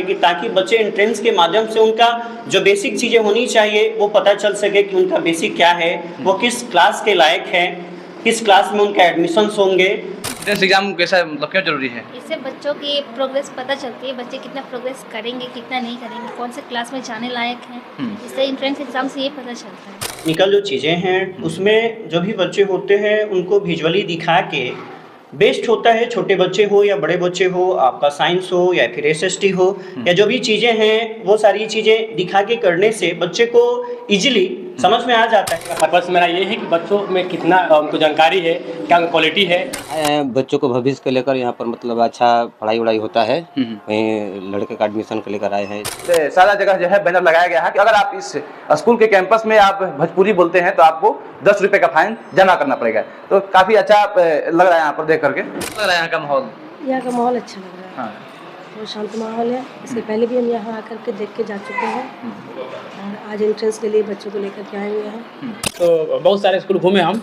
कि ताकि बच्चे एंट्रेंस के माध्यम से उनका जो बेसिक चीज़ें होनी चाहिए वो पता चल सके कि उनका बेसिक क्या है, वो किस क्लास के लायक है, किस क्लास में उनका एडमिशन्स होंगे। एंट्रेंस एग्जाम कैसा मतलब क्यों जरूरी है? इससे बच्चों की प्रोग्रेस पता चलती है, बच्चे कितना प्रोग्रेस करेंगे कितना नहीं करेंगे, कौन से क्लास में जाने लायक हैं। इससे एंट्रेंस एग्जाम से ये पता चलता है। टेक्निकल जो चीज़ें हैं उसमें जो भी बच्चे होते हैं उनको विजुअली दिखा के बेस्ट होता है, छोटे बच्चे हो या बड़े बच्चे हो, आपका साइंस हो या फिर एसएसटी हो या जो भी चीज़ें हैं वो सारी चीज़ें दिखा के करने से बच्चे को इजीली समझ में आ जाता है। पर्पस मेरा ये है कि बच्चों में कितना उनको जानकारी है, क्या क्वालिटी है। बच्चों को भविष्य को लेकर यहाँ पर मतलब अच्छा पढ़ाई वढ़ाई होता है। वहीं लड़के का एडमिशन को लेकर आए हैं। सारा जगह जो है बैनर लगाया गया है कि अगर आप इस स्कूल के कैंपस में आप भोजपुरी बोलते हैं तो आपको 10 रुपये का फाइन जमा करना पड़ेगा। तो काफ़ी अच्छा लग रहा है यहाँ पर देख करके। लग रहा है यहाँ का माहौल? यहाँ का माहौल अच्छा लग रहा है। बहुत शांत माहौल है। इससे पहले भी हम यहाँ आकर के देख के जा चुके हैं और आज एंट्रेंस के लिए बच्चों को लेकर के आए हुए हैं। तो बहुत सारे स्कूल घूमे हम,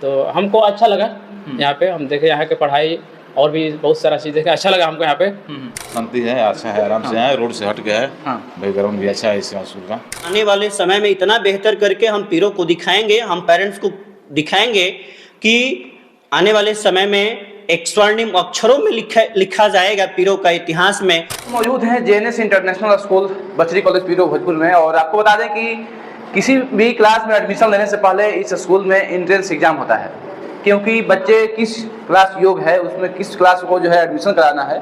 तो हमको अच्छा लगा यहाँ पे। हम देखे यहाँ के पढ़ाई और भी बहुत सारा चीज़ देखे, अच्छा लगा हमको यहाँ पे। शांति है, अच्छा है, आराम से है, रोड से हट गया है, बैकग्राउंड भी अच्छा है इस स्कूल का। आने वाले समय में इतना बेहतर करके हम पीरों को दिखाएंगे, हम पेरेंट्स को दिखाएंगे कि आने वाले समय में एक स्वर्णिम अक्षरों में लिखा जाएगा पीरों का इतिहास में। मौजूद हैं जेएनएस इंटरनेशनल स्कूल बचरी कॉलेज पीरो भोजपुर में। और आपको बता दें कि किसी भी क्लास में एडमिशन लेने से पहले इस स्कूल में एंट्रेंस एग्जाम होता है, क्योंकि बच्चे किस क्लास योग्य है उसमें किस क्लास को जो है एडमिशन कराना है,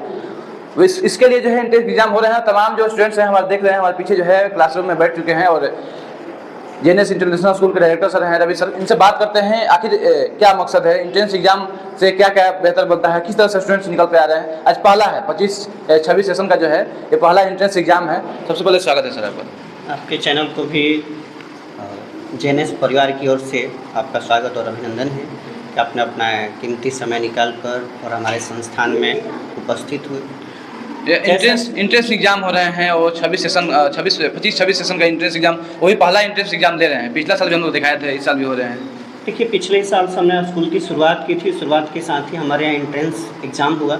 इसके लिए जो है एंट्रेंस एग्जाम हो रहे हैं। तमाम जो स्टूडेंट्स हैं हमारे देख रहे हैं, हमारे पीछे जो है क्लासरूम में बैठ चुके हैं और जेएनएस इंटरनेशनल स्कूल के डायरेक्टर सर हैं रवि सर। इनसे बात करते हैं आखिर क्या मकसद है, एंट्रेंस एग्जाम से क्या क्या बेहतर बनता है, किस तरह से स्टूडेंट्स निकल के आ रहे हैं। आज पहला है 25-26 सेशन का जो है ये पहला एंट्रेंस एग्जाम है। सबसे पहले स्वागत है सर आपका। आपके चैनल को भी जेएनएस परिवार की ओर से आपका स्वागत और अभिनंदन है कि आपने अपना कीमती समय निकाल कर और हमारे संस्थान में उपस्थित हुए। एंट्रेंस एग्जाम हो रहे हैं और 25-26 सेशन का एंट्रेंस एग्जाम, वही पहला एंट्रेंस एग्जाम दे रहे हैं। पिछला साल भी हम लोग दिखाए थे, इस साल भी हो रहे हैं। देखिए, पिछले साल से हमने स्कूल की शुरुआत की थी, शुरुआत के साथ ही हमारे यहाँ एंट्रेंस एग्ज़ाम हुआ।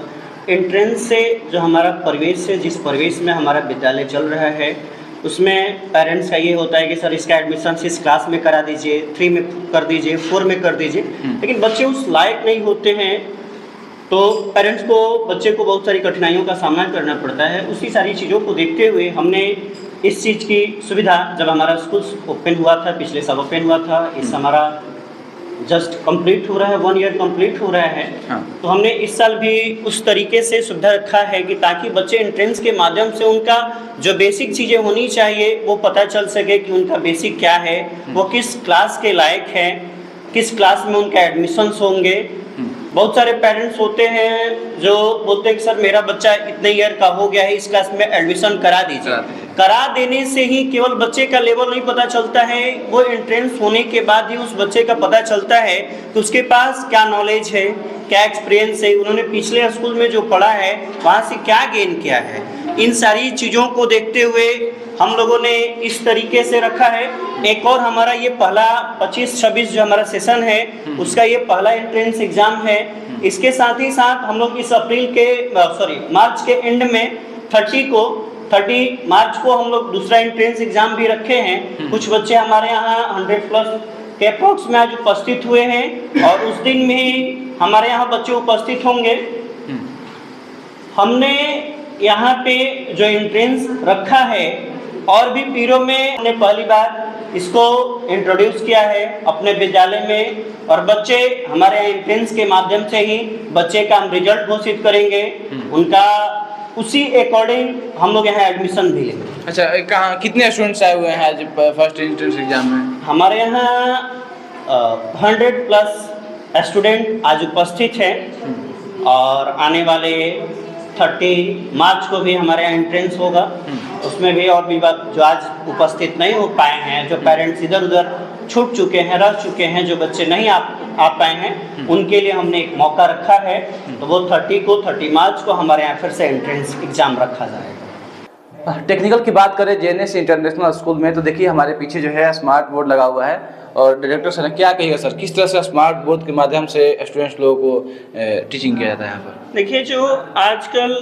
एंट्रेंस से जो हमारा परिवेश है, जिस परिवेश में हमारा विद्यालय चल रहा है, उसमें पेरेंट्स का ये होता है कि सर इसका एडमिशन इस क्लास में करा दीजिए, 3 में कर दीजिए, 4 में कर दीजिए। लेकिन बच्चे उस लायक नहीं होते हैं तो पेरेंट्स को, बच्चे को बहुत सारी कठिनाइयों का सामना करना पड़ता है। उसी सारी चीज़ों को देखते हुए हमने इस चीज़ की सुविधा, जब हमारा स्कूल ओपन हुआ था, पिछले साल ओपन हुआ था, इस हमारा जस्ट कंप्लीट हो रहा है, 1 ईयर कंप्लीट हो रहा है। तो हमने इस साल भी उस तरीके से सुविधा रखा है कि ताकि बच्चे एंट्रेंस के माध्यम से उनका जो बेसिक चीज़ें होनी चाहिए वो पता चल सके कि उनका बेसिक क्या है, वो किस क्लास के लायक है, किस क्लास में उनका एडमिशन्स होंगे। बहुत सारे पेरेंट्स होते हैं जो बोलते हैं कि सर मेरा बच्चा इतने ईयर का हो गया है, इस क्लास में एडमिशन करा दीजिए। करा देने से ही केवल बच्चे का लेवल नहीं पता चलता है, वो एंट्रेंस होने के बाद ही उस बच्चे का पता चलता है कि उसके पास क्या नॉलेज है, क्या एक्सपीरियंस है, उन्होंने पिछले स्कूल में जो पढ़ा है वहाँ से क्या गेन किया है। इन सारी चीज़ों को देखते हुए हम लोगों ने इस तरीके से रखा है। एक और हमारा ये पहला 25-26 जो हमारा सेशन है उसका ये पहला एंट्रेंस एग्ज़ाम है। इसके साथ ही साथ हम लोग इस मार्च के एंड में 30 मार्च को हम लोग दूसरा एंट्रेंस एग्ज़ाम भी रखे हैं। कुछ बच्चे हमारे यहाँ 100+ के अप्रॉक्स में आज उपस्थित हुए हैं और उस दिन में हमारे यहाँ बच्चे उपस्थित होंगे। हमने यहाँ पे जो एंट्रेंस रखा है और भी पीरों में हमने पहली बार इसको इंट्रोड्यूस किया है अपने विद्यालय में, और बच्चे हमारे एंट्रेंस के माध्यम से ही बच्चे का हम रिजल्ट घोषित करेंगे, उनका उसी अकॉर्डिंग हम लोग यहाँ एडमिशन भी लेंगे। अच्छा, कहाँ कितने स्टूडेंट्स आए हुए हैं आज फर्स्ट एंट्रेंस एग्जाम में? हमारे यहाँ 100+ स्टूडेंट आज उपस्थित हैं और आने वाले 30 मार्च को भी हमारे यहाँ एंट्रेंस होगा। उसमें भी और भी बात जो आज उपस्थित नहीं हो पाए हैं, जो पेरेंट्स इधर उधर छूट चुके हैं, रह चुके हैं, जो बच्चे नहीं आ पाए हैं, उनके लिए हमने एक मौका रखा है। तो वो 30 मार्च को हमारे यहाँ फिर से एंट्रेंस एग्ज़ाम रखा जाएगा। टेक्निकल की बात करें जेएनएस इंटरनेशनल स्कूल में, तो देखिए हमारे पीछे जो है स्मार्ट बोर्ड लगा हुआ है और डायरेक्टर सर क्या कहिएगा सर, किस तरह से स्मार्ट बोर्ड के माध्यम से स्टूडेंट्स लोगों को टीचिंग किया जाता है यहाँ पर? देखिए, जो आजकल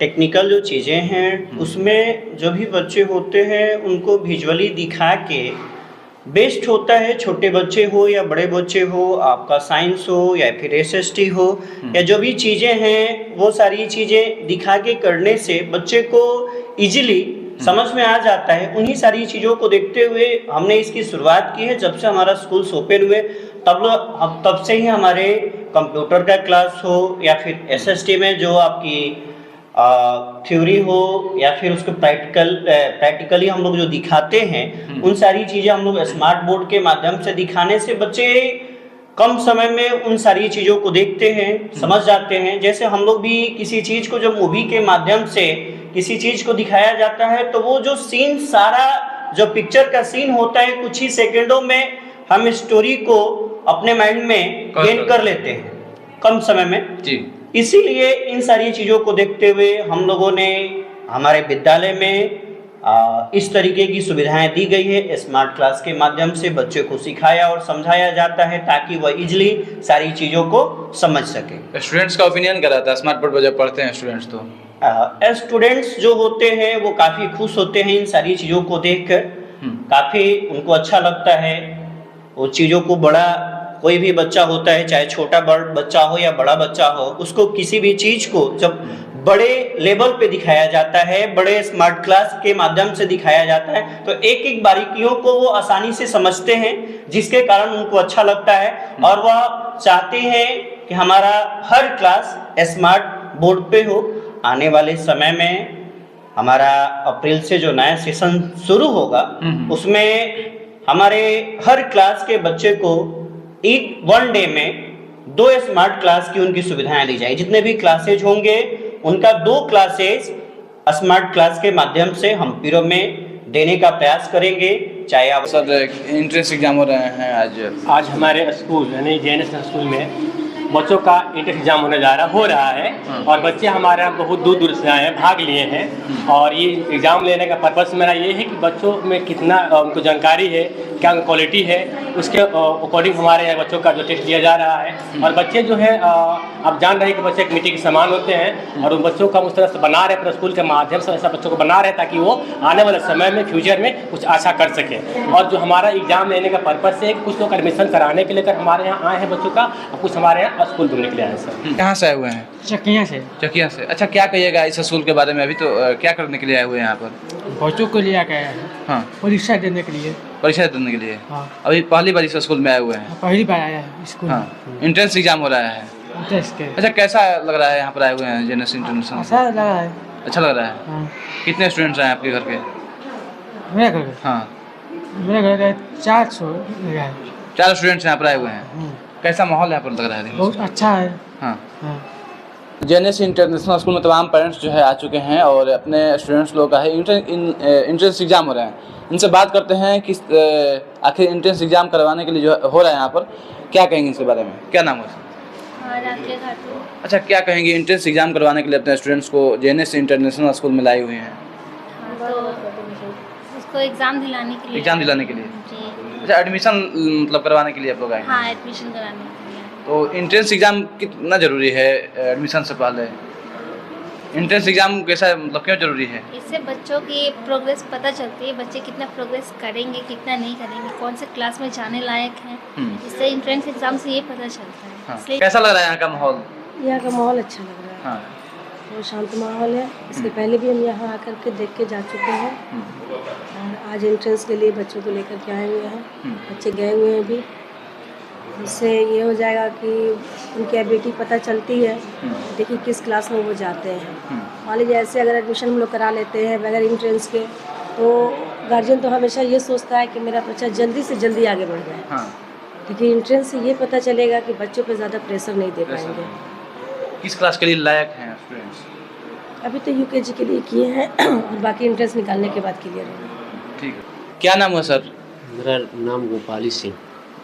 टेक्निकल जो चीज़ें हैं उसमें जो भी बच्चे होते हैं उनको विजुअली दिखा के बेस्ट होता है। छोटे बच्चे हो या बड़े बच्चे हो, आपका साइंस हो या फिर एसएसटी हो या जो भी चीज़ें हैं वो सारी चीज़ें दिखा के करने से बच्चे को इजीली समझ में आ जाता है। उन्हीं सारी चीज़ों को देखते हुए हमने इसकी शुरुआत की है। जब से हमारा स्कूल ओपन हुए तब से ही हमारे कंप्यूटर का क्लास हो या फिर एसएसटी में जो आपकी थ्योरी हो या फिर उसको प्रैक्टिकली हम लोग जो दिखाते हैं उन सारी चीज़ें हम लोग स्मार्ट बोर्ड के माध्यम से दिखाने से बच्चे कम समय में उन सारी चीज़ों को देखते हैं, समझ जाते हैं। जैसे हम लोग भी किसी चीज़ को जब मूवी के माध्यम से किसी चीज़ को दिखाया जाता है तो वो जो सीन सारा जो पिक्चर का सीन होता है कुछ ही सेकंडों में हम स्टोरी को अपने माइंड में गेन कर लेते हैं कम समय में जी। इसीलिए इन सारी चीज़ों को देखते हुए हम लोगों ने हमारे विद्यालय में इस तरीके की सुविधाएं दी गई है। स्मार्ट क्लास के माध्यम से बच्चे को सिखाया और समझाया जाता है ताकि वह इजीली सारी चीज़ों को समझ सके। स्टूडेंट्स का ओपिनियन क्या रहता है स्मार्ट बोर्ड पर जब पढ़ते हैं स्टूडेंट्स? तो स्टूडेंट्स जो होते हैं वो काफ़ी खुश होते हैं इन सारी चीज़ों को देखकर, काफ़ी उनको अच्छा लगता है। वो चीज़ों को बड़ा कोई भी बच्चा होता है चाहे छोटा बच्चा हो या बड़ा बच्चा हो, उसको किसी भी चीज़ को जब बड़े लेवल पे दिखाया जाता है, बड़े स्मार्ट क्लास के माध्यम से दिखाया जाता है तो एक एक बारीकियों को वो आसानी से समझते हैं जिसके कारण उनको अच्छा लगता है और वह चाहते हैं कि हमारा हर क्लास स्मार्ट बोर्ड पे हो। आने वाले समय में हमारा अप्रैल से जो नया सेशन शुरू होगा उसमें हमारे हर क्लास के बच्चे को वन डे में 2 स्मार्ट क्लास की उनकी सुविधाएं दी जाएगी। जितने भी क्लासेज होंगे उनका 2 क्लासेज स्मार्ट क्लास के माध्यम से हम पीरो में देने का प्रयास करेंगे। चाहे आप सर एंट्रेंस एग्जाम हो रहे हैं आज हमारे स्कूल यानी जेएनएस स्कूल में बच्चों का एंट्रेंस एग्जाम हो रहा है और बच्चे हमारे यहाँ बहुत दूर दूर से आए हैं, भाग लिए हैं और ये एग्ज़ाम लेने का पर्पस मेरा ये है कि बच्चों में कितना उनको जानकारी है, क्या क्वालिटी है, उसके अकॉर्डिंग हमारे यहाँ बच्चों का जो टेस्ट लिया जा रहा है। और बच्चे जो है आप जान रहे हैं कि बच्चे एक मिट्टी के समान होते हैं और उन बच्चों का उस तरह से बना रहे अपने स्कूल के माध्यम से ऐसा बच्चों को बना रहे ताकि वो आने वाले समय में फ्यूचर में कुछ अच्छा कर सके। और जो हमारा एग्ज़ाम लेने का पर्पस है कुछ लोग एडमिशन कराने के लेकर हमारे यहाँ आए हैं बच्चों का और कुछ हमारे यहाँ स्कूल घूमने के लिए आए हैं। सर कहाँ से आए हुए हैं? चकिया से। चकिया से। अच्छा, क्या कहिएगा इस स्कूल के बारे में? अभी तो क्या करने के लिए आए हुए हैं यहाँ पर? बच्चों को लिया गया है हाँ, परीक्षा देने के लिए। परीक्षा देने के लिए? हाँ। अभी पहली बार इस स्कूल में आए हुए हैं? पहली बार आया है स्कूल। हाँ, एंट्रेंस एग्जाम हो रहा है। अच्छा, कैसा लग रहा है यहाँ पर आए हुए हैं जेएनएस इंटरनेशनल? अच्छा लग रहा है। अच्छा लग रहा है। हाँ। कितने स्टूडेंट्स हैं आपके घर के? मेरे घर के? हाँ, मेरे घर के 400 है। 4 स्टूडेंट्स यहाँ पर आए हुए हैं। कैसा माहौल यहाँ पर लग रहा है? बहुत अच्छा है। हाँ। जेएनएस इंटरनेशनल स्कूल में तमाम पेरेंट्स जो है आ चुके हैं और अपने स्टूडेंट्स लोग का है एंट्रेंस एग्जाम हो रहे हैं। इनसे बात करते हैं कि आखिर एंट्रेंस एग्जाम करवाने के लिए जो हो रहा है यहाँ पर क्या कहेंगे इसके बारे में? क्या नाम है? अच्छा, क्या कहेंगे एंट्रेंस एग्जाम करवाने के लिए अपने स्टूडेंट्स को जेएनएस इंटरनेशनल स्कूल में लाए हुए हैं? तो उसको एग्ज़ाम दिलाने के लिए। एग्जाम दिलाने के लिए? जी। अच्छा, एडमिशन मतलब करवाने के लिए आप लोग आए? हाँ, एडमिशन कराने के लिए। तो एंट्रेंस एग्जाम कितना ज़रूरी है एडमिशन से पहले? एंट्रेंस एग्जाम कैसा मतलब क्यों ज़रूरी है? इससे बच्चों की प्रोग्रेस पता चलती है, बच्चे कितना प्रोग्रेस करेंगे कितना नहीं करेंगे, कौन से क्लास में जाने लायक हैं। इससे एंट्रेंस एग्जाम से ये पता चलता है। हाँ। कैसा लग रहा है यहाँ का माहौल? यहाँ का माहौल अच्छा लग रहा है। हाँ। बहुत शांत माहौल है। इसके पहले भी हम यहाँ आकर के देख के जा चुके हैं और आज एंट्रेंस के लिए बच्चों को लेकर के आए हुए हैं। बच्चे गए हुए हैं भी। इससे ये हो जाएगा कि उनकी एबिलिटी पता चलती है, देखिए किस क्लास में वो जाते हैं। मान लीजिए ऐसे अगर एडमिशन हम लोग करा लेते हैं बगैर एंट्रेंस के तो गार्जियन तो हमेशा ये सोचता है कि मेरा बच्चा जल्दी से जल्दी आगे बढ़ जाए। हाँ। लेकिन एंट्रेंस से ये पता चलेगा कि बच्चों पे ज़्यादा प्रेशर नहीं दे पाएंगे। किस क्लास के लिए लायक हैं स्टूडेंट्स? अभी तो यूकेजी के लिए किए हैं और बाकी एंट्रेंस निकालने के बाद क्लियर होगा। ठीक है। क्या नाम है सर? मेरा नाम गोपाली सिंह।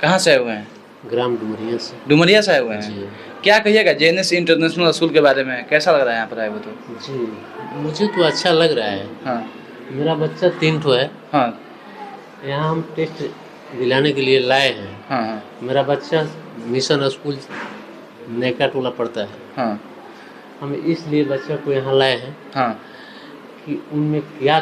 कहाँ से आए हुए हैं? ग्राम डुमरिया से। डुमरिया से आए हुए हैं? क्या कहिएगा जेएनएस इंटरनेशनल स्कूल के बारे में? कैसा लग रहा है यहाँ पर आए हुए? तो जी मुझे तो अच्छा लग रहा है। हाँ। मेरा बच्चा 3 ठो है। हाँ। यहाँ हम टेस्ट दिलाने के लिए लाए हैं। हाँ। मेरा बच्चा मिशन स्कूल नेका टोला पढ़ता है। हाँ। हम इसलिए बच्चों को यहाँ लाए हैं हाँ। कि उनमें क्या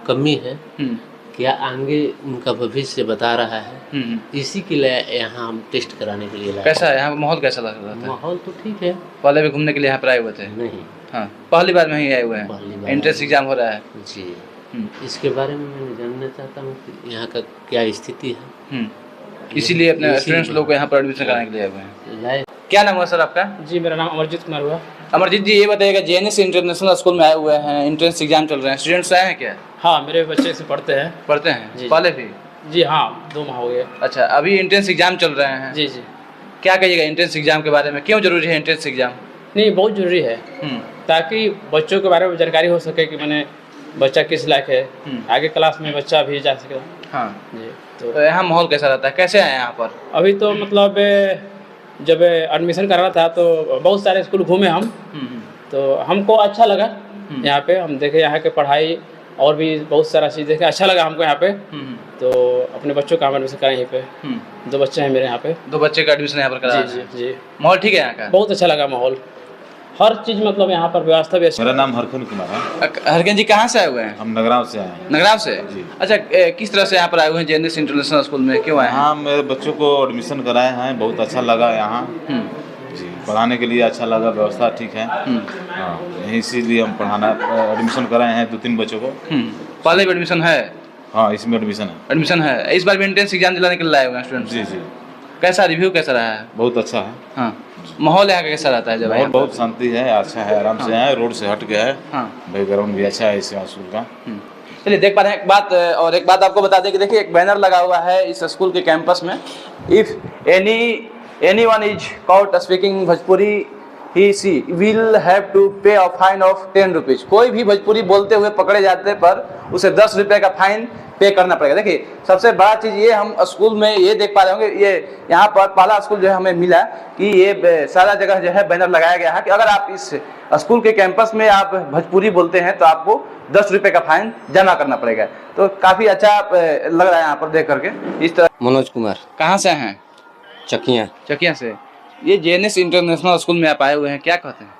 कमी है, हम्म, क्या आगे उनका भविष्य बता रहा है, इसी के लिए यहाँ हम टेस्ट कराने के लिए लाए। कैसा है यहाँ माहौल, कैसा लग रहा था? माहौल तो ठीक है। पहले भी घूमने के लिए यहाँ पर आए हुए थे? नहीं, हाँ, पहली बार में ही आए हुए पहली हैं। बार एंट्रेंस एग्जाम हो रहा है। जी। हम्म, इसके बारे में मैं जानना चाहता हूँ कि यहाँ का क्या स्थिति है। इसीलिए अपने इसीलिए- स्टूडेंट्स लोग को यहाँ पर एडमिशन कराने के लिए आए हुए हैं। लाए। क्या नाम हुआ सर आपका? जी मेरा नाम अमरजीत कुमार हुआ। अमरजीत जी, ये बताइएगा जेएनएस इंटरनेशनल स्कूल में आए हुए हैं, एंट्रेंस एग्जाम चल रहे हैं, स्टूडेंट्स आए हैं क्या? हाँ मेरे बच्चे से पढ़ते हैं। पढ़ते हैं जी। पहले भी? जी हाँ 2 माह हो गए। अच्छा, अभी एंट्रेंस एग्जाम चल रहे हैं। जी जी। क्या कहिएगा एंट्रेंस एग्जाम के बारे में, क्यों जरूरी है एंट्रेंस एग्जाम? नहीं बहुत ज़रूरी है ताकि बच्चों के बारे में जानकारी हो सके कि मैंने बच्चा किस लायक है, आगे क्लास में बच्चा भी जा सके। हाँ। जी। तो यहाँ माहौल कैसा रहता है, कैसे आए यहाँ पर? अभी तो मतलब जब एडमिशन करना था तो बहुत सारे स्कूल घूमे हम, तो हमको अच्छा लगा यहाँ पे। हम देखे यहाँ के पढ़ाई और भी बहुत सारा चीज़ देखे, अच्छा लगा हमको यहाँ पे। तो अपने बच्चों का हम एडमिशन कराएं यहीं पे। 2 बच्चे हैं मेरे यहाँ पे। 2 बच्चे का एडमिशन यहाँ पर करा? जी जी जी। माहौल ठीक है यहाँ का? बहुत अच्छा लगा माहौल, हर चीज़ मतलब यहाँ पर व्यवस्था भी अच्छी। मेरा नाम हरखन कुमार है। हरकन जी कहाँ से आए हुए हैं? हम नगराव से आए हैं। नगराव से? जी। अच्छा, किस तरह से यहाँ पर आए हुए हैं जेएनएस इंटरनेशनल स्कूल में, क्यों आए हैं? यहाँ मेरे बच्चों को एडमिशन कराए हैं, बहुत अच्छा लगा यहाँ। जी, पढ़ाने के लिए अच्छा लगा, व्यवस्था ठीक है। हाँ, यही इसीलिए हम पढ़ाना एडमिशन कराए हैं 2-3 बच्चों को। पहले भी एडमिशन है? हाँ, इसमें एडमिशन है। एडमिशन है, इस बार भी एंट्रेंस एग्जाम दिलाने के लिए आए हुए हैं स्टूडेंट? जी जी। कैसा रिव्यू कैसा रहा है? बहुत अच्छा है। हाँ। माहौल यहाँ का कैसा रहता है जब माहौल बहुत शांति है, अच्छा है, आराम से है, रोड से हट गया है। हाँ। बैकग्राउंड भी अच्छा है इस स्कूल का। चलिए देख पा रहे हैं एक बात आपको बता दें कि देखिए एक बैनर लगा हुआ है इस स्कूल के कैंपस में, if anyone is caught speaking Bhojpuri he she will have to pay a fine of 10 rupees. कोई भी भोजपुरी बोलते हुए पकड़े जाते पर उसे 10 रुपये का फाइन पे करना पड़ेगा। देखिए सबसे बड़ा चीज़ ये हम स्कूल में ये देख पा रहे होंगे, ये यहाँ पर पहला स्कूल जो है हमें मिला कि ये सारा जगह जो है बैनर लगाया गया है कि अगर आप इस स्कूल के कैंपस में आप भोजपुरी बोलते हैं तो आपको 10 रुपये का फाइन जमा करना पड़ेगा। तो काफ़ी अच्छा लग रहा है यहाँ पर देख करके। इस तरह मनोज कुमार, कहाँ से हैं? चकिया से। ये जेएनएस इंटरनेशनल स्कूल में आप आए हुए हैं, क्या कहते हैं?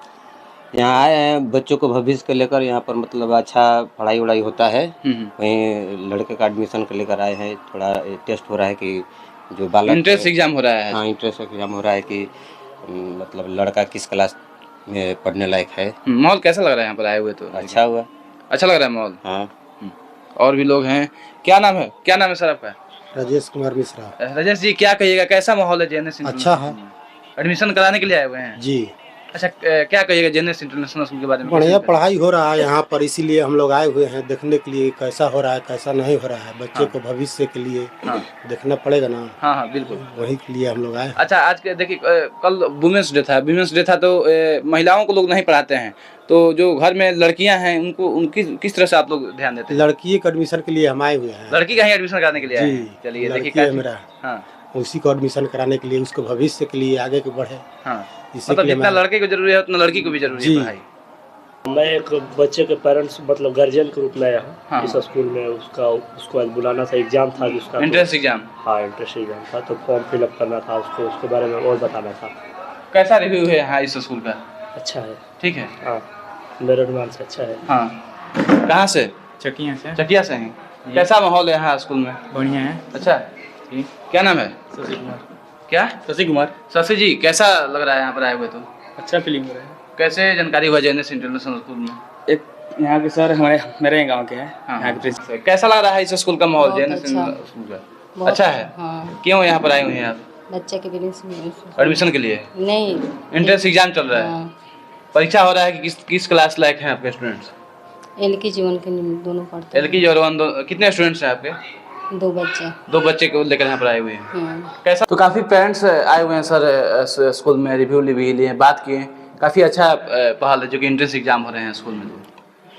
यहाँ आए हैं बच्चों को भविष्य को लेकर, यहाँ पर मतलब अच्छा पढ़ाई वढ़ाई होता है। वहीं लड़के का एडमिशन को लेकर आए हैं, थोड़ा टेस्ट हो रहा है कि जो बालक एंट्रेंस एग्जाम हो रहा है। हाँ एंट्रेंस एग्जाम हो रहा है कि मतलब लड़का किस क्लास में पढ़ने लायक है। माहौल कैसा लग रहा है यहाँ पर आए हुए? तो अच्छा हुआ, अच्छा लग रहा है माहौल। हाँ। और भी लोग हैं, क्या नाम है सर आपका? राजेश कुमार मिश्रा। राजेश जी, क्या कहिएगा, कैसा माहौल है जेएनएस? अच्छा है। एडमिशन कराने के लिए आए हुए हैं जी। अच्छा, क्या कहिएगा जेएनएस इंटरनेशनल स्कूल के बारे में? बढ़िया पढ़ाई हो रहा है यहाँ पर, इसीलिए हम लोग आए हुए हैं देखने के लिए कैसा हो रहा है कैसा नहीं हो रहा है। बच्चे को भविष्य के लिए देखना पड़ेगा ना। हाँ हाँ बिल्कुल, वही के लिए हम लोग आए। अच्छा, आज के देखिए कल वुमेन्स डे था तो महिलाओं को लोग नहीं पढ़ाते हैं, तो जो घर में लड़कियां हैं उनको उनकी किस तरह से आप लोग ध्यान देते हैं? लड़की के एडमिशन के लिए हम आए हुए हैं। लड़की का ही एडमिशन कराने के लिए आए हैं? चलिए देखिए मेरा, हाँ, उसी को एडमिशन कराने के लिए, उसको भविष्य के लिए आगे के बढ़े। हाँ, मतलब जितना लड़के को जरूरी है उतना लड़की को भी जरूरी है पढ़ाई। मैं एक बच्चे के पेरेंट्स मतलब गार्जियन के रूप में आया हूँ इस स्कूल में। उसको आज बुलाना था, एग्जाम था जिसका एंट्रेंस एग्जाम। हाँ एंट्रेंस एग्जाम था, तो फॉर्म फिलअप करना था उसको, उसके बारे में और बताना था। कैसा रिव्यू है यहाँ इस स्कूल का? अच्छा है। ठीक है। हाँ मेरे अनुमान से अच्छा है। हाँ, कहाँ से? चकिया से हैं। कैसा माहौल है यहाँ स्कूल में? बढ़िया है। अच्छा, क्या नाम है? शशि कुमार। क्या? शशि कुमार। शशि जी, कैसा लग रहा है यहाँ पर आए हुए? तो अच्छा फीलिंग हो रहा है। कैसे जानकारी हुआ जेएनएस इंटरनेशनल स्कूल में? एक यहाँ के सर मेरे गांव के हैं। यहाँ के प्रिंसिपल। कैसा लग रहा है इस स्कूल का माहौल जेएनएस स्कूल का? अच्छा है। क्यों यहाँ पर आए हुए हैं आप? बच्चे के एडमिशन के लिए? नहीं, एंट्रेंस एग्जाम चल रहा है, परीक्षा हो रहा है कि किस क्लास लायक हैं आपके स्टूडेंट्स? एलकेजी वन के दोनों पढ़ते हैं। एलकेजी और वन कितने स्टूडेंट्स हैं आपके? 2 बच्चे को लेकर यहाँ पर आए हुए हैं। कैसा? तो काफ़ी पेरेंट्स आए हुए हैं सर स्कूल में, रिव्यू लिए, बात किए। काफ़ी अच्छा पहल है जो कि एंट्रेंस एग्जाम हो रहे हैं स्कूल में।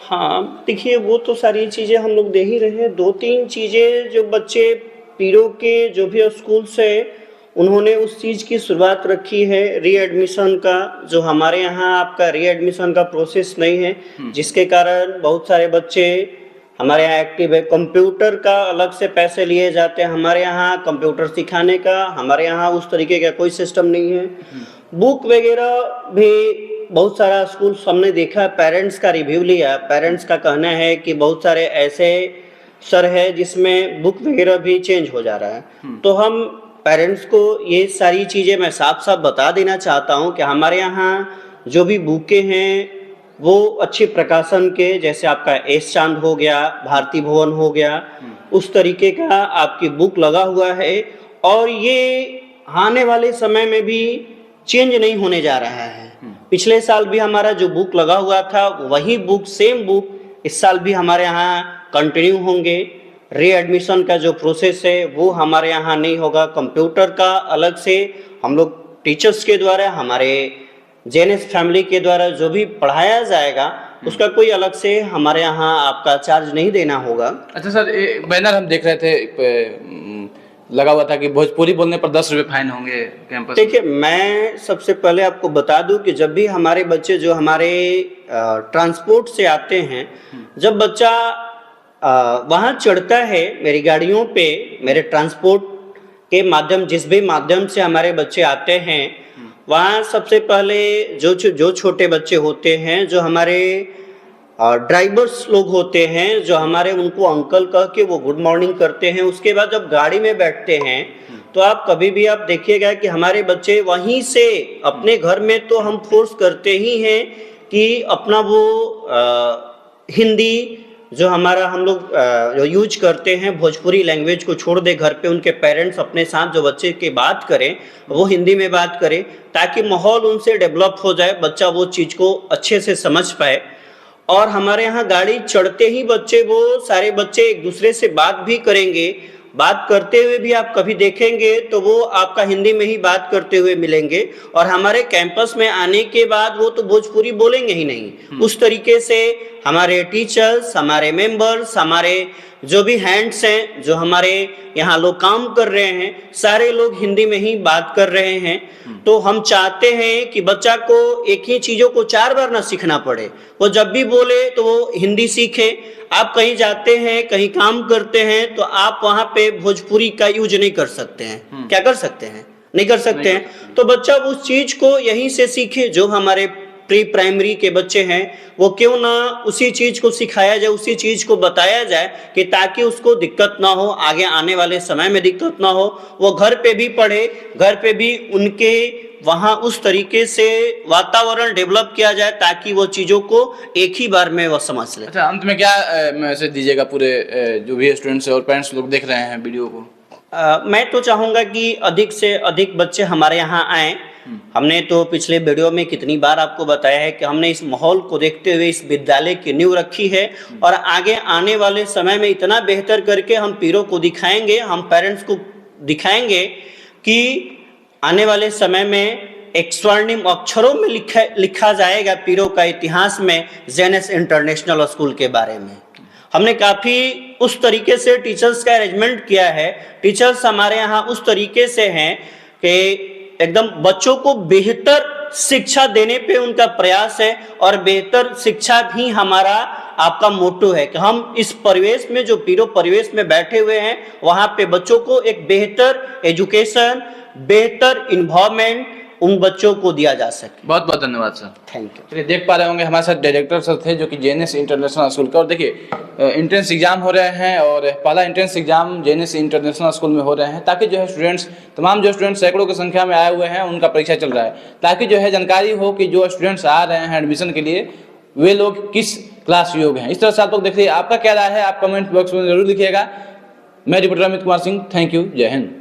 हाँ देखिए, वो तो सारी चीज़ें हम लोग दे ही रहे हैं। 2-3 चीज़ें जो बच्चे पीरो के जो भी स्कूल से उन्होंने उस चीज़ की शुरुआत रखी है, रीएडमिशन का। जो हमारे यहाँ आपका रीएडमिशन का प्रोसेस नहीं है, जिसके कारण बहुत सारे बच्चे हमारे यहाँ एक्टिव है। कंप्यूटर का अलग से पैसे लिए जाते हैं हमारे यहाँ, कंप्यूटर सिखाने का हमारे यहाँ उस तरीके का कोई सिस्टम नहीं है। बुक वगैरह भी बहुत सारा स्कूल हमने देखा, पेरेंट्स का रिव्यू लिया। पेरेंट्स का कहना है कि बहुत सारे ऐसे सर है जिसमें बुक वगैरह भी चेंज हो जा रहा है। तो हम पेरेंट्स को ये सारी चीज़ें मैं साफ साफ बता देना चाहता हूँ कि हमारे यहाँ जो भी बुकें हैं वो अच्छे प्रकाशन के, जैसे आपका एस चांद हो गया, भारती भवन हो गया, उस तरीके का आपकी बुक लगा हुआ है। और ये आने वाले समय में भी चेंज नहीं होने जा रहा है। पिछले साल भी हमारा जो बुक लगा हुआ था वही बुक, सेम बुक इस साल भी हमारे यहाँ कंटिन्यू होंगे। रीएडमिशन का जो प्रोसेस है वो हमारे यहाँ नहीं होगा। कंप्यूटर का अलग से हम लोग टीचर्स के द्वारा, हमारे जेएनएस फैमिली के द्वारा जो भी पढ़ाया जाएगा उसका कोई अलग से हमारे यहाँ आपका चार्ज नहीं देना होगा। अच्छा सर, एक बैनर हम देख रहे थे लगा हुआ था कि भोजपुरी बोलने पर 10 रुपये फाइन होंगे कैंपस। देखिए, मैं सबसे पहले आपको बता दूं कि जब भी हमारे बच्चे जो हमारे ट्रांसपोर्ट से आते हैं, जब बच्चा वहाँ चढ़ता है मेरी गाड़ियों पे, मेरे ट्रांसपोर्ट के माध्यम, जिस भी माध्यम से हमारे बच्चे आते हैं, वहाँ सबसे पहले जो छोटे बच्चे होते हैं, जो हमारे ड्राइवर्स लोग होते हैं, जो हमारे उनको अंकल कह के वो गुड मॉर्निंग करते हैं। उसके बाद जब गाड़ी में बैठते हैं तो आप कभी भी आप देखिएगा कि हमारे बच्चे वहीं से, अपने घर में तो हम फोर्स करते ही हैं कि अपना वो हिंदी जो हमारा हम लोग जो यूज करते हैं, भोजपुरी लैंग्वेज को छोड़ दे, घर पे उनके पेरेंट्स अपने साथ जो बच्चे की बात करें वो हिंदी में बात करें, ताकि माहौल उनसे डेवलप हो जाए, बच्चा वो चीज़ को अच्छे से समझ पाए। और हमारे यहाँ गाड़ी चढ़ते ही बच्चे, वो सारे बच्चे एक दूसरे से बात भी करेंगे। बात करते हुए भी आप कभी देखेंगे तो वो आपका हिंदी में ही बात करते हुए मिलेंगे। और हमारे कैंपस में आने के बाद वो तो भोजपुरी बोलेंगे ही नहीं। उस तरीके से हमारे टीचर्स, हमारे मेंबर्स, हमारे जो भी हैंड्स हैं, जो हमारे यहाँ लोग काम कर रहे हैं, सारे लोग हिंदी में ही बात कर रहे हैं। तो हम चाहते हैं कि बच्चा को एक ही चीज़ों को 4 बार ना सीखना पड़े। वो जब भी बोले तो वो हिंदी सीखे। आप कहीं जाते हैं, कहीं काम करते हैं, तो आप वहाँ पे भोजपुरी का यूज नहीं कर सकते हैं। क्या कर सकते हैं? नहीं कर सकते हैं। तो बच्चा उस चीज़ को यहीं से सीखे। जो हमारे प्री प्राइमरी के बच्चे हैं वो क्यों ना उसी चीज़ को सिखाया जाए, उसी चीज़ को बताया जाए, कि ताकि उसको दिक्कत ना हो, आगे आने वाले समय में दिक्कत ना हो। वो घर पे भी पढ़े, घर पे भी उनके वहाँ उस तरीके से वातावरण डेवलप किया जाए ताकि वो चीज़ों को एक ही बार में वो समझ ले। अच्छा, अंत में क्या मैसेज दीजिएगा पूरे जो भी स्टूडेंट्स और पेरेंट्स लोग देख रहे हैं वीडियो को? मैं तो चाहूँगा कि अधिक से अधिक बच्चे हमारे यहाँ आएँ। हमने तो पिछले वीडियो में कितनी बार आपको बताया है कि हमने इस माहौल को देखते हुए इस विद्यालय की नींव रखी है, और आगे आने वाले समय में इतना बेहतर करके हम पीरों को दिखाएंगे, हम पेरेंट्स को दिखाएंगे कि आने वाले समय में एक स्वर्णिम अक्षरों में लिखा जाएगा पीरों का इतिहास में जेएनएस इंटरनेशनल स्कूल के बारे में। हमने काफ़ी उस तरीके से टीचर्स का अरेंजमेंट किया है। टीचर्स हमारे यहाँ उस तरीके से हैं कि एकदम बच्चों को बेहतर शिक्षा देने पे उनका प्रयास है, और बेहतर शिक्षा भी हमारा आपका मोटो है कि हम इस परिवेश में, जो पीरो परिवेश में बैठे हुए हैं, वहाँ पे बच्चों को एक बेहतर एजुकेशन, बेहतर इन्वायरमेंट उन बच्चों को दिया जा सके। बहुत बहुत धन्यवाद सर। Thank you. चलिए, देख पा रहे होंगे हमारे साथ डायरेक्टर सर थे जो कि जेएनएस इंटरनेशनल स्कूल का। और देखिए, एंट्रेंस एग्जाम हो रहे हैं और पहला entrance exam JNS international school में हो रहे हैं, ताकि जो है स्टूडेंट्स, तमाम जो स्टूडेंट्स सैकड़ों की संख्या में आए हुए हैं, उनका परीक्षा चल रहा है, ताकि जो है जानकारी हो कि जो स्टूडेंट्स आ रहे हैं एडमिशन के लिए वे लोग किस क्लास योग्य हैं। इस तरह से आप लोग देखिए, आपका क्या राय है आप कमेंट बॉक्स में जरूर लिखिएगा। मैं reporter Amit Kumar Singh, thank you, जय हिंद।